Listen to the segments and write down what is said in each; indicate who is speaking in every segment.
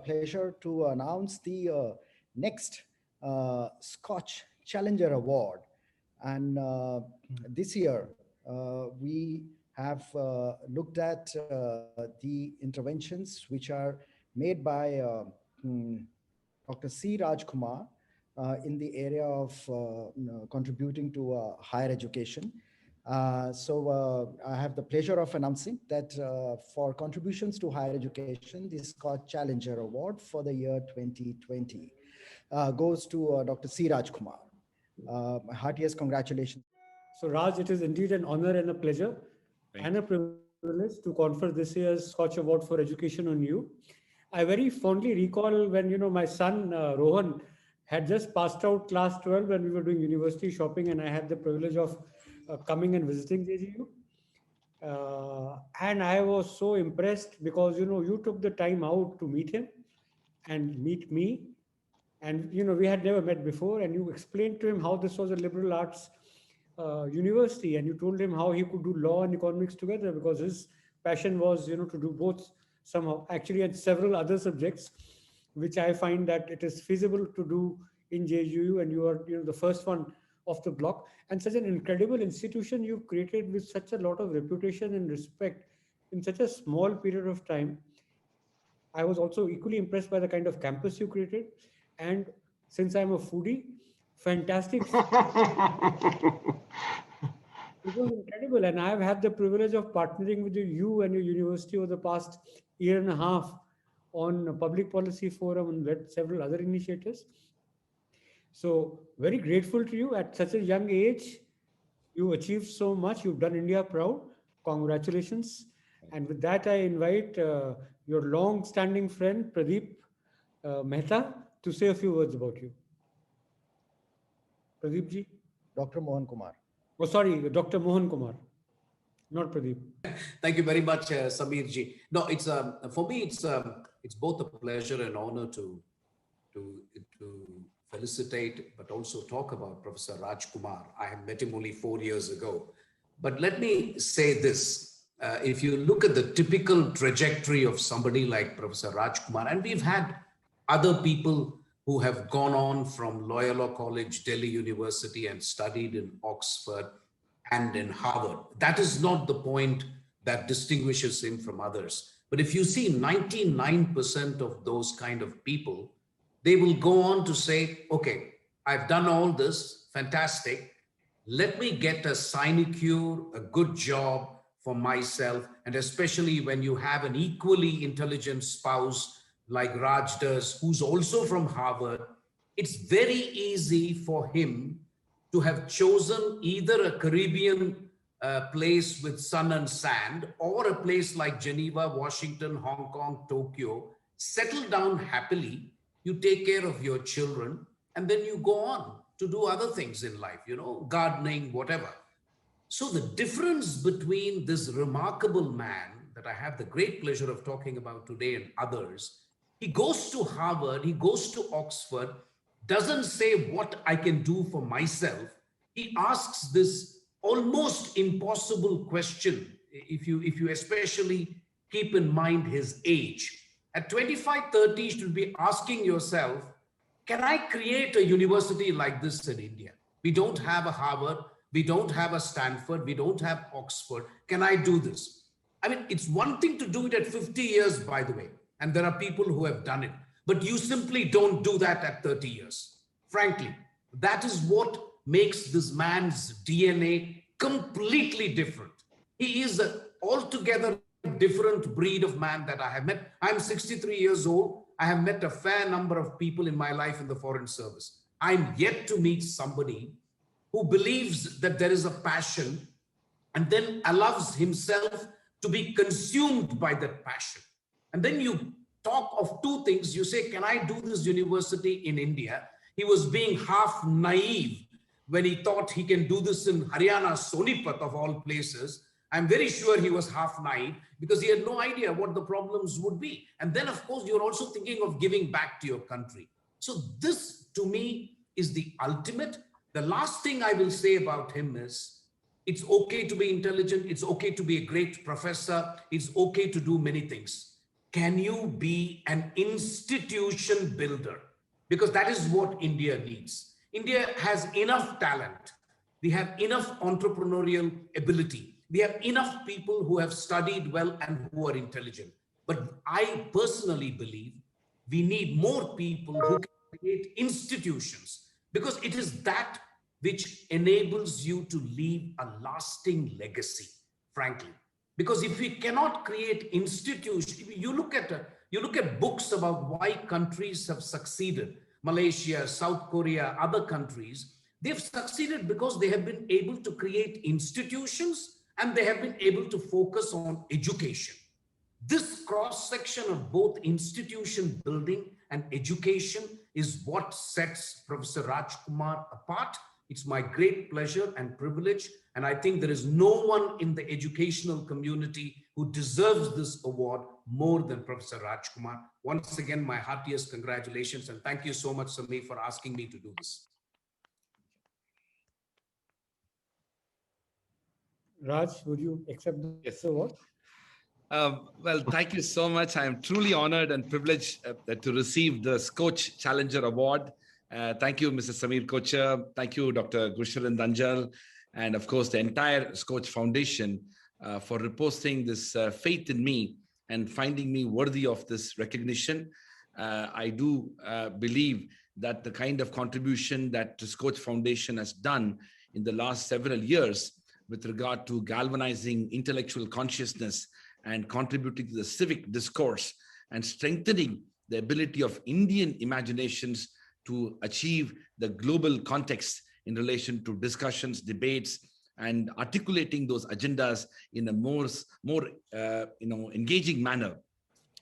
Speaker 1: pleasure to announce the next Scotch Challenger Award. And this year, we have looked at the interventions which are made by Dr. C. Rajkumar in the area of contributing to higher education. I have the pleasure of announcing that for contributions to higher education, the Scott Challenger Award for the year 2020 goes to Dr. C. Rajkumar. My heartiest congratulations.
Speaker 2: So Raj, it is indeed an honor and a pleasure and a privilege to confer this year's Scotch Award for Education on you. I very fondly recall when, my son Rohan had just passed out class 12 when we were doing university shopping, and I had the privilege of coming and visiting JGU. And I was so impressed because, you took the time out to meet him and meet me. And, we had never met before, and you explained to him how this was a liberal arts university, and you told him how he could do law and economics together because his passion was, to do both somehow, actually, and several other subjects, which I find that it is feasible to do in JGU, and you are, the first one of the block, and such an incredible institution you've created with such a lot of reputation and respect in such a small period of time. I was also equally impressed by the kind of campus you created. And since I'm a foodie, fantastic. It was incredible. And I've had the privilege of partnering with you and your university over the past year and a half on a public policy forum and led several other initiatives. So very grateful to you at such a young age. You achieved so much. You've done India proud. Congratulations. And with that, I invite your long-standing friend, Pradeep Mehta, to say a few words about you. Pradeep ji?
Speaker 1: Dr. Mohan Kumar.
Speaker 2: Oh, sorry, Dr. Mohan Kumar, not Pradeep.
Speaker 3: Thank you very much, Samir ji. No, it's for me, it's both a pleasure and honor to felicitate, but also talk about Professor Rajkumar. I have met him only 4 years ago. But let me say this. If you look at the typical trajectory of somebody like Professor Rajkumar, and we've had other people who have gone on from Loyola College, Delhi University, and studied in Oxford and in Harvard. That is not the point that distinguishes him from others. But if you see 99% of those kind of people, they will go on to say, okay, I've done all this, fantastic. Let me get a sinecure, a good job for myself. And especially when you have an equally intelligent spouse like Raj does, who's also from Harvard, it's very easy for him to have chosen either a Caribbean place with sun and sand or a place like Geneva, Washington, Hong Kong, Tokyo, settle down happily, you take care of your children, and then you go on to do other things in life, gardening, whatever. So the difference between this remarkable man that I have the great pleasure of talking about today and others, he goes to Harvard, he goes to Oxford, doesn't say what I can do for myself. He asks this almost impossible question, if you especially keep in mind his age. At 25, 30, you should be asking yourself, can I create a university like this in India? We don't have a Harvard, we don't have a Stanford, we don't have Oxford. Can I do this? I mean, it's one thing to do it at 50 years, by the way. And there are people who have done it, but you simply don't do that at 30 years. Frankly, that is what makes this man's DNA completely different. He is an altogether different breed of man that I have met. I'm 63 years old. I have met a fair number of people in my life in the foreign service. I'm yet to meet somebody who believes that there is a passion and then allows himself to be consumed by that passion. And then you talk of two things. You say, can I do this university in India? He was being half naive when he thought he can do this in Haryana, Sonipat of all places. I'm very sure he was half naive because he had no idea what the problems would be. And then, of course, you're also thinking of giving back to your country. So this, to me, is the ultimate. The last thing I will say about him is, it's okay to be intelligent. It's okay to be a great professor. It's okay to do many things. can you be an institution builder? Because that is what India needs. India has enough talent. We have enough entrepreneurial ability. We have enough people who have studied well and who are intelligent. But I personally believe we need more people who can create institutions, because it is that which enables you to leave a lasting legacy, frankly. Because if we cannot create institutions, you look at books about why countries have succeeded, Malaysia, South Korea, other countries, they've succeeded because they have been able to create institutions and they have been able to focus on education. This cross section of both institution building and education is what sets Professor Rajkumar apart. It's my great pleasure and privilege, and I think there is no one in the educational community who deserves this award more than Professor Rajkumar. Once again, my heartiest congratulations, and thank you so much, Samir, for asking me to do this.
Speaker 2: Raj, would you accept this award?
Speaker 4: Well, thank you so much. I am truly honored and privileged to receive the Skoch Challenger Award. Thank you, Mr. Samir Kochhar. Thank you, Dr. Gurcharan Danjal, and of course, the entire Skoch Foundation for reposing this faith in me and finding me worthy of this recognition. I do believe that the kind of contribution that the Skoch Foundation has done in the last several years with regard to galvanizing intellectual consciousness and contributing to the civic discourse and strengthening the ability of Indian imaginations to achieve the global context in relation to discussions, debates, and articulating those agendas in a more engaging manner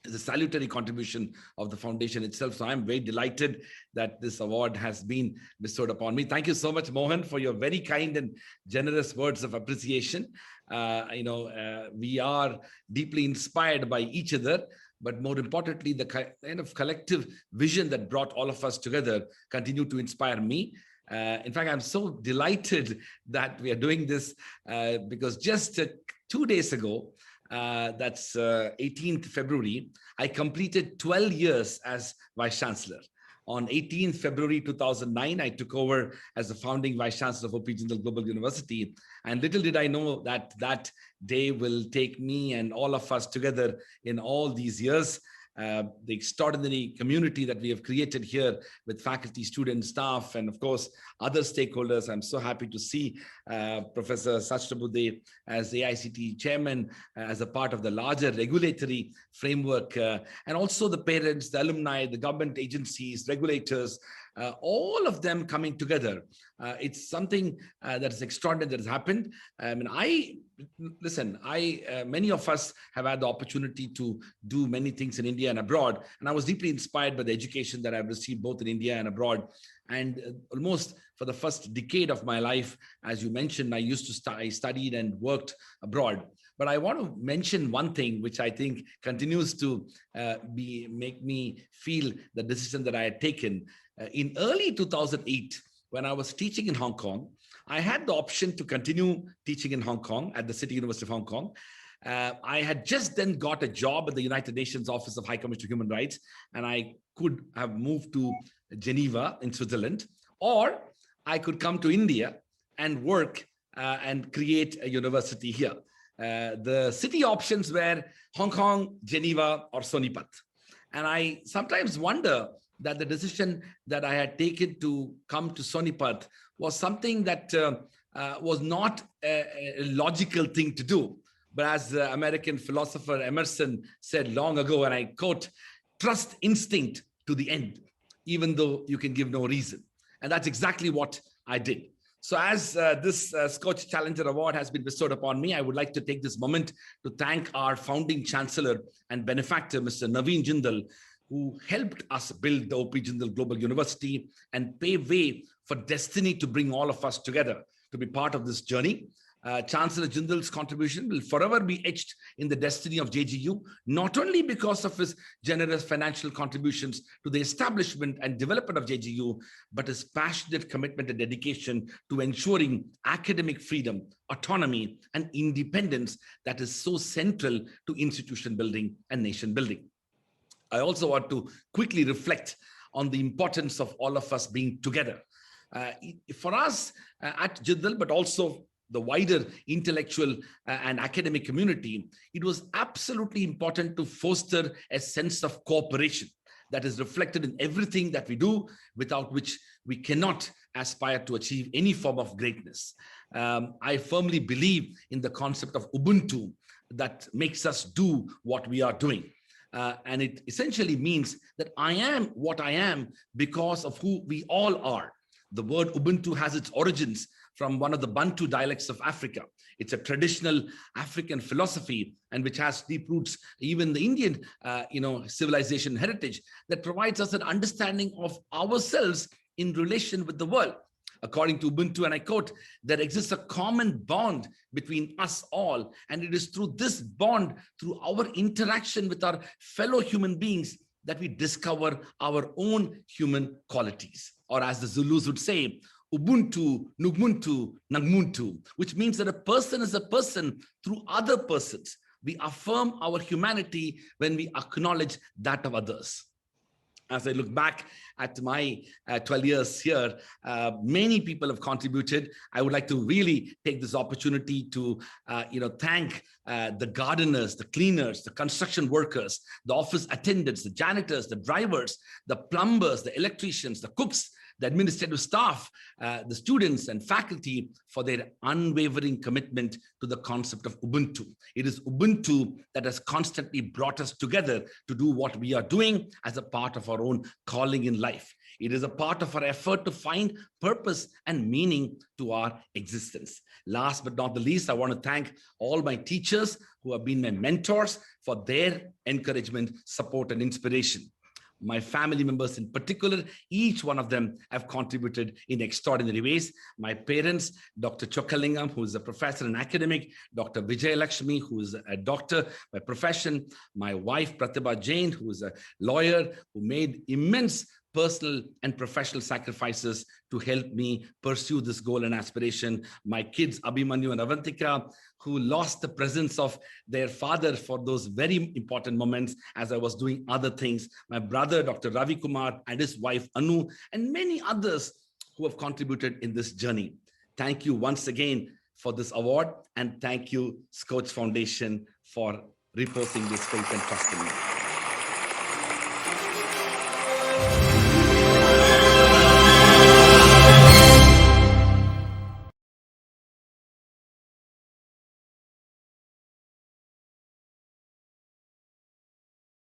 Speaker 4: is a salutary contribution of the foundation itself. So I'm very delighted that this award has been bestowed upon me. Thank you so much, Mohan, for your very kind and generous words of appreciation. We are deeply inspired by each other, but more importantly, the kind of collective vision that brought all of us together continue to inspire me. In fact, I'm so delighted that we are doing this because just 2 days ago, that's 18th February, I completed 12 years as Vice Chancellor. On 18th February 2009, I took over as the founding Vice Chancellor of OP Jindal Global University. And little did I know that that day will take me and all of us together in all these years. The extraordinary community that we have created here with faculty, students, staff, and of course, other stakeholders. I'm so happy to see Professor Sachdebuddhe as AICTE chairman, as a part of the larger regulatory framework, and also the parents, the alumni, the government agencies, regulators, all of them coming together. It's something that is extraordinary that has happened. Many of us have had the opportunity to do many things in India and abroad, and I was deeply inspired by the education that I've received both in India and abroad. And almost for the first decade of my life, as you mentioned, I studied and worked abroad. But I want to mention one thing which I think continues to make me feel the decision that I had taken. In early 2008, when I was teaching in Hong Kong, I had the option to continue teaching in Hong Kong at the City University of Hong Kong. I had just then got a job at the United Nations Office of High Commissioner for Human Rights, and I could have moved to Geneva in Switzerland, or I could come to India and work and create a university here. The city options were Hong Kong, Geneva, or Sonipat. And I sometimes wonder that the decision that I had taken to come to Sonipat was something that was not a logical thing to do. But as the American philosopher Emerson said long ago, and I quote, "Trust instinct to the end, even though you can give no reason." And that's exactly what I did. So as this Skoch Challenger Award has been bestowed upon me, I would like to take this moment to thank our founding chancellor and benefactor, Mr. Naveen Jindal, who helped us build the OP Jindal Global University and pave way for destiny to bring all of us together to be part of this journey. Chancellor Jindal's contribution will forever be etched in the destiny of JGU, not only because of his generous financial contributions to the establishment and development of JGU, but his passionate commitment and dedication to ensuring academic freedom, autonomy, and independence that is so central to institution building and nation building. I also want to quickly reflect on the importance of all of us being together. For us at Jindal, but also the wider intellectual and academic community, it was absolutely important to foster a sense of cooperation that is reflected in everything that we do, without which we cannot aspire to achieve any form of greatness. I firmly believe in the concept of Ubuntu that makes us do what we are doing. And it essentially means that I am what I am because of who we all are. The word Ubuntu has its origins from one of the Bantu dialects of Africa. It's a traditional African philosophy, and which has deep roots even the Indian civilization heritage, that provides us an understanding of ourselves in relation with the world. According to Ubuntu, and I quote, there exists a common bond between us all, and it is through this bond, through our interaction with our fellow human beings, that we discover our own human qualities. Or as the Zulus would say, Ubuntu, Nugbuntu, Nagmuntu, which means that a person is a person through other persons. We affirm our humanity when we acknowledge that of others. As I look back at my 12 years here, many people have contributed. I would like to really take this opportunity to thank the gardeners, the cleaners, the construction workers, the office attendants, the janitors, the drivers, the plumbers, the electricians, the cooks, the administrative staff, the students and faculty for their unwavering commitment to the concept of Ubuntu. It is Ubuntu that has constantly brought us together to do what we are doing as a part of our own calling in life. It is a part of our effort to find purpose and meaning to our existence. Last but not the least, I want to thank all my teachers who have been my mentors for their encouragement, support, and inspiration. My family members in particular, each one of them have contributed in extraordinary ways. My parents, Dr. Chokkalingam, who is a professor and academic, Dr. Vijay Lakshmi, who is a doctor by profession, my wife, Pratibha Jain, who is a lawyer, who made immense personal and professional sacrifices to help me pursue this goal and aspiration. My kids, Abhimanyu and Avantika, who lost the presence of their father for those very important moments as I was doing other things. My brother, Dr. Ravi Kumar, and his wife, Anu, and many others who have contributed in this journey. Thank you once again for this award, and thank you, Scourge Foundation, for reposing this faith and trust in me.